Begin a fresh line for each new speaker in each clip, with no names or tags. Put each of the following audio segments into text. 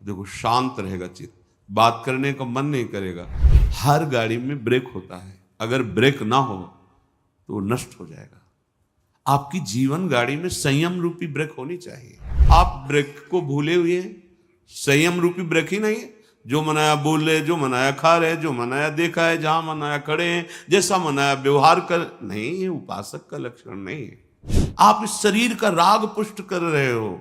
देखो शांत रहेगा चित्त, बात करने का मन नहीं करेगा। हर गाड़ी में ब्रेक होता है, अगर ब्रेक ना हो तो वो नष्ट हो जाएगा। आपकी जीवन गाड़ी में संयम रूपी ब्रेक होनी चाहिए। आप ब्रेक को भूले हुए हैं, संयम रूपी ब्रेक ही नहीं है। जो मनाया बोल रहे, जो मनाया खा रहे, जो मनाया देखा है, जहां मनाया खड़े हैं, जैसा मनाया व्यवहार कर, नहीं, ये उपासक का लक्षण नहीं है। आप इस शरीर का राग पुष्ट कर रहे हो।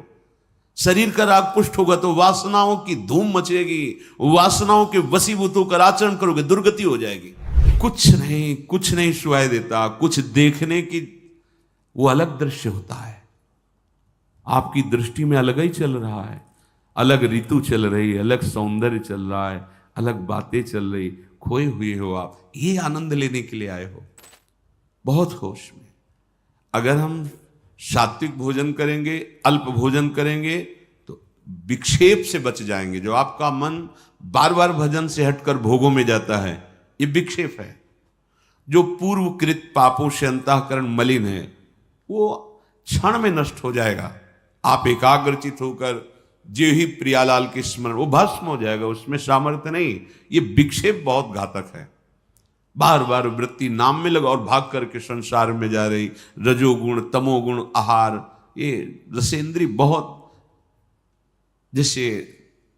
शरीर का राग पुष्ट होगा तो वासनाओं की धूम मचेगी, वासनाओं के वशीभूत होकर आचरण करोगे, दुर्गति हो जाएगी। कुछ नहीं सुनाई देता, कुछ देखने की वो अलग दृश्य होता है। आपकी दृष्टि में अलग ही चल रहा है, अलग ऋतु चल रही है, अलग सौंदर्य चल रहा है, अलग बातें चल रही। खोए हुए हो आप, ये आनंद लेने के लिए आए हो, बहुत होश में। अगर हम सात्विक भोजन करेंगे, अल्प भोजन करेंगे तो विक्षेप से बच जाएंगे। जो आपका मन बार बार भजन से हटकर भोगों में जाता है, ये विक्षेप है। जो पूर्वकृत पापों से अंतःकरण मलिन है, वो क्षण में नष्ट हो जाएगा। आप एकाग्रचित होकर जो ही प्रियालाल के स्मरण, वो भस्म हो जाएगा, उसमें सामर्थ्य नहीं। ये विक्षेप बहुत घातक है। बार बार वृत्ति नाम में लगा और भाग करके संसार में जा रही, रजोगुण तमोगुण आहार, ये रसेंद्री बहुत, जैसे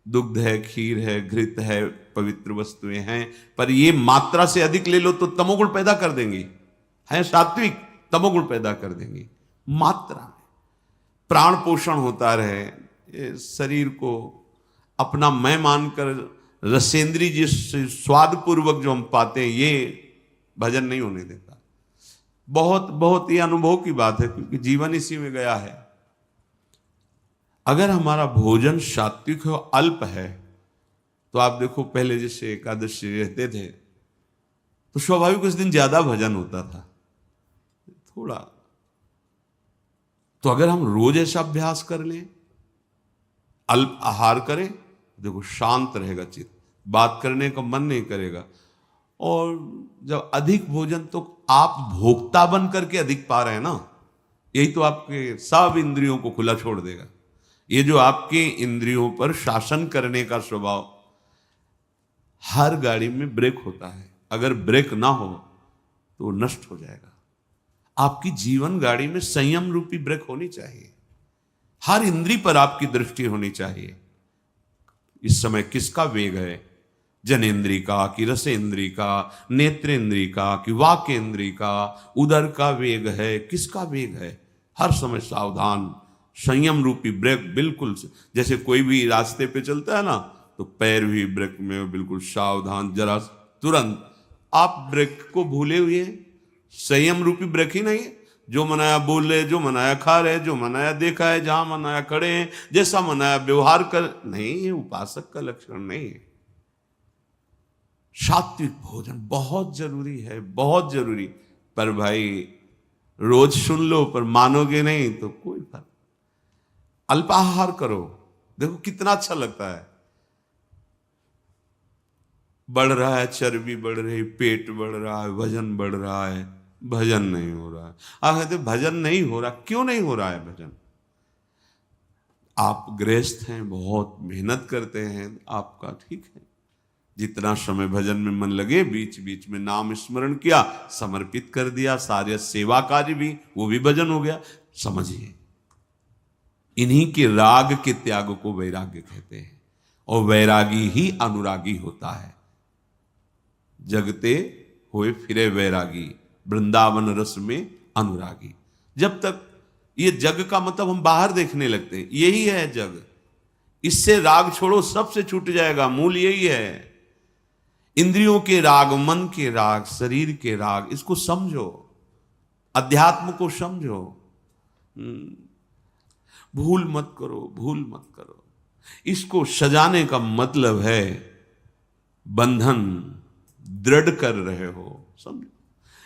दुग्ध है, खीर है, घृत है, पवित्र वस्तुएं हैं, पर ये मात्रा से अधिक ले लो तो तमोगुण पैदा कर देंगी। है सात्विक, तमोगुण पैदा कर देंगी। मात्रा में प्राण पोषण होता रहे, ये शरीर को अपना मैं मानकर रसेंद्री जिस स्वाद पूर्वक जो हम पाते हैं, ये भजन नहीं होने देता। बहुत बहुत ये अनुभव की बात है, क्योंकि जीवन इसी में गया है। अगर हमारा भोजन सात्विक हो, अल्प है, तो आप देखो पहले जैसे एकादशी रहते थे तो स्वाभाविक उस दिन ज्यादा भजन होता था थोड़ा। तो अगर हम रोज ऐसा अभ्यास कर लें, अल्प आहार करें, देखो शांत रहेगा चित्त, बात करने का मन नहीं करेगा। और जब अधिक भोजन, तो आप भोक्ता बन करके अधिक पा रहे हैं ना, यही तो आपके सब इंद्रियों को खुला छोड़ देगा। ये जो आपके इंद्रियों पर शासन करने का स्वभाव, हर गाड़ी में ब्रेक होता है, अगर ब्रेक ना हो तो वो नष्ट हो जाएगा। आपकी जीवन गाड़ी में संयम रूपी ब्रेक होनी चाहिए। हर इंद्री पर आपकी दृष्टि होनी चाहिए। इस समय किसका वेग है, जनेन्द्री का कि रसेंद्री का, नेत्रेंद्री का कि वाकेंद्री का, उदर का वेग है, किसका वेग है। हर समय सावधान, संयम रूपी ब्रेक बिल्कुल। जैसे कोई भी रास्ते पे चलता है ना, तो पैर भी ब्रेक में बिल्कुल सावधान, जरा तुरंत। आप ब्रेक को भूले हुए हैं, संयम रूपी ब्रेक ही नहीं है। जो मनाया बोल रहे, जो मनाया खा रहे, जो मनाया देखा है, जहां मनाया खड़े हैं, जैसा मनाया व्यवहार कर, नहीं, ये उपासक का लक्षण नहीं है। सात्विक भोजन बहुत जरूरी है, बहुत जरूरी। पर भाई रोज सुन लो, पर मानोगे नहीं तो कोई फर्क। अल्पाहार करो, देखो कितना अच्छा लगता है। बढ़ रहा है, चर्बी बढ़ रही, पेट बढ़ रहा है, वजन बढ़ रहा है, भजन नहीं हो रहा है। आप कहते भजन नहीं हो रहा, क्यों नहीं हो रहा है भजन? आप गृहस्थ हैं, बहुत मेहनत करते हैं, आपका ठीक है, जितना समय भजन में मन लगे, बीच बीच में नाम स्मरण किया, समर्पित कर दिया, सारे सेवा कार्य भी, वो भी भजन हो गया। समझिए, इन्हीं के राग के त्याग को वैराग्य कहते हैं, और वैरागी ही अनुरागी होता है। जगते हुए फिरे वैरागी, वृंदावन रस में अनुरागी। जब तक ये जग का मतलब हम बाहर देखने लगते हैं, यही है जग, इससे राग छोड़ो, सबसे छूट जाएगा। मूल यही है, इंद्रियों के राग, मन के राग, शरीर के राग, इसको समझो, अध्यात्म को समझो। भूल मत करो, भूल मत करो। इसको सजाने का मतलब है बंधन दृढ़ कर रहे हो, समझो।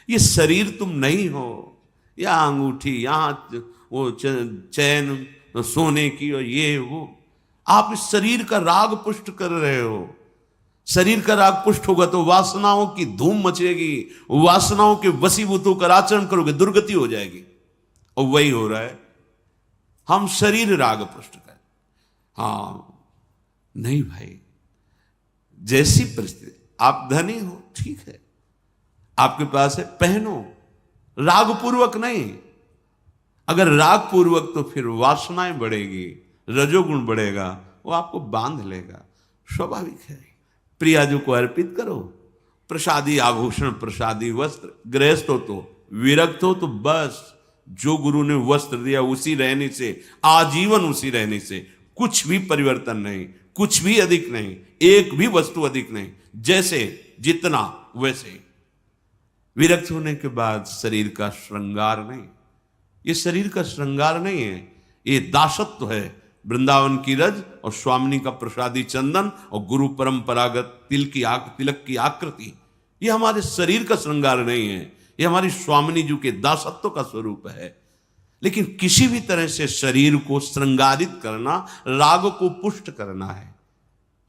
ये शरीर तुम नहीं हो, या अंगूठी, यहां वो चैन सोने की और ये वो, आप इस शरीर का राग पुष्ट कर रहे हो। शरीर का राग पुष्ट होगा तो वासनाओं की धूम मचेगी, वासनाओं के वशीभूत होकर आचरण करोगे, दुर्गति हो जाएगी। और वही हो रहा है, हम शरीर राग पुष्ट कर। हाँ, नहीं भाई, जैसी परिस्थिति, आप धनी हो ठीक है, आपके पास है, पहनो, रागपूर्वक नहीं। अगर रागपूर्वक तो फिर वासनाएं बढ़ेगी, रजोगुण बढ़ेगा, वो आपको बांध लेगा, स्वाभाविक है। प्रियाजू को अर्पित करो, प्रसादी आभूषण, प्रसादी वस्त्र। गृहस्थ हो तो, विरक्त हो तो बस जो गुरु ने वस्त्र दिया उसी रहने से, आजीवन उसी रहने से, कुछ भी परिवर्तन नहीं, कुछ भी अधिक नहीं, एक भी वस्तु अधिक नहीं, जैसे जितना वैसे। विरक्त होने के बाद शरीर का श्रृंगार नहीं, ये शरीर का श्रृंगार नहीं है, ये दासत्व है। वृंदावन की रज और स्वामिनी का प्रसादी चंदन और गुरु परंपरागत तिलक की आकृति, ये हमारे शरीर का श्रृंगार नहीं है, ये हमारी स्वामिनी जी के दासत्व का स्वरूप है। लेकिन किसी भी तरह से शरीर को श्रृंगारित करना, राग को पुष्ट करना है।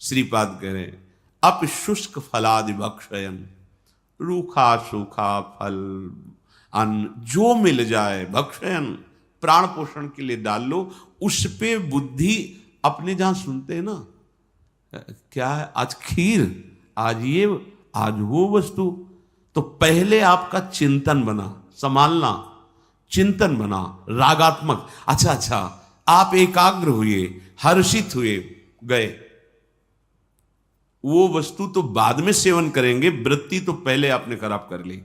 श्रीपाद कह रहे हैं, अप शुष्क फलादि भक्षयन, रूखा सूखा फल अन्न जो मिल जाए भक्षयन, प्राण पोषण के लिए डाल लो, उस पे बुद्धि अपने जहां सुनते हैं ना, क्या है आज खीर, आज ये, आज वो वस्तु, तो पहले आपका चिंतन बना, संभालना, चिंतन बना रागात्मक। अच्छा, आप एकाग्र हुए, हर्षित हुए, गए, वो वस्तु तो बाद में सेवन करेंगे, वृत्ति तो पहले आपने खराब कर ली।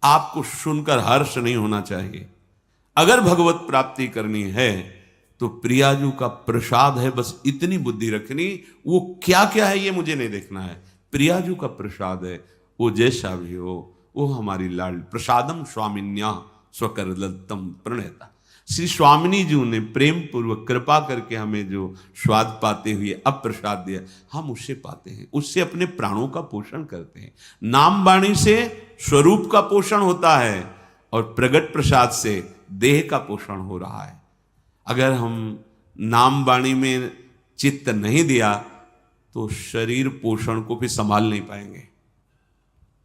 आपको सुनकर हर्ष नहीं होना चाहिए। अगर भगवत प्राप्ति करनी है तो प्रियाजू का प्रसाद है, बस इतनी बुद्धि रखनी। वो क्या क्या है ये मुझे नहीं देखना है, प्रियाजू का प्रसाद है, वो जैसा भी हो, वो हमारी लाड। प्रसादम स्वामिन्या स्वकर दत्तम प्रणेता। श्री स्वामिनी जी ने प्रेम पूर्वक कृपा करके हमें जो स्वाद पाते हुए अब प्रसाद दिया, हम उससे पाते हैं, उससे अपने प्राणों का पोषण करते हैं। नाम वाणी से स्वरूप का पोषण होता है और प्रगट प्रसाद से देह का पोषण हो रहा है। अगर हम नाम वाणी में चित्त नहीं दिया तो शरीर पोषण को फिर संभाल नहीं पाएंगे,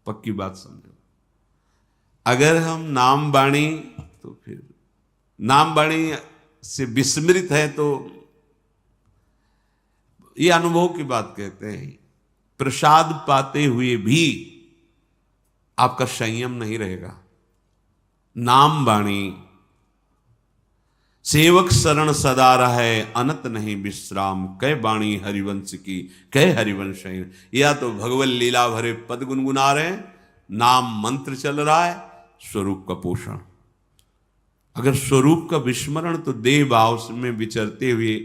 पक्की बात समझो। अगर हम नाम वाणी, तो फिर नाम वाणी से विस्मृत है तो ये अनुभव की बात कहते हैं। प्रसाद पाते हुए भी आपका संयम नहीं रहेगा। नाम वाणी सेवक शरण सदा रहे, अनत नहीं विश्राम, कै वाणी हरिवंश की कै हरिवंश। या तो भगवत लीला भरे पद गुनगुना रहे हैं, नाम मंत्र चल रहा है, स्वरूप का पोषण। अगर स्वरूप का विस्मरण तो देह भाव में विचरते हुए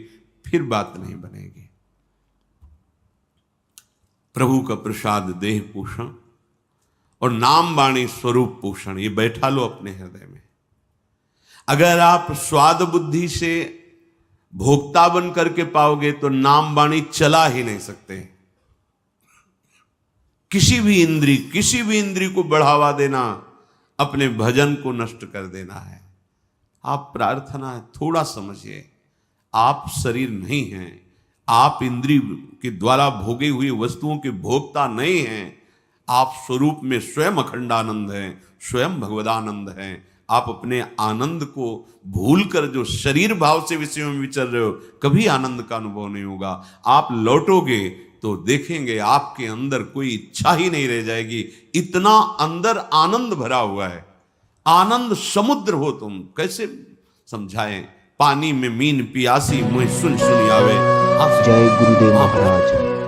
फिर बात नहीं बनेगी। प्रभु का प्रसाद देह पोषण और नाम वाणी स्वरूप पोषण, ये बैठा लो अपने हृदय में। अगर आप स्वाद बुद्धि से भोक्ता बन करके पाओगे तो नाम वाणी चला ही नहीं सकते। किसी भी इंद्री को बढ़ावा देना अपने भजन को नष्ट कर देना है। आप प्रार्थना है, थोड़ा समझिए, आप शरीर नहीं हैं, आप इंद्रिय के द्वारा भोगे हुई वस्तुओं के भोक्ता नहीं हैं। आप स्वरूप में स्वयं अखंडानंद हैं, स्वयं भगवदानंद हैं। आप अपने आनंद को भूलकर जो शरीर भाव से विषयों में विचर रहे हो, कभी आनंद का अनुभव नहीं होगा। आप लौटोगे तो देखेंगे आपके अंदर कोई इच्छा ही नहीं रह जाएगी, इतना अंदर आनंद भरा हुआ है। आनंद समुद्र हो तुम, कैसे समझाएं। पानी में मीन पियासी मुझे सुन आवे।
जय गुरुदेव महाराज।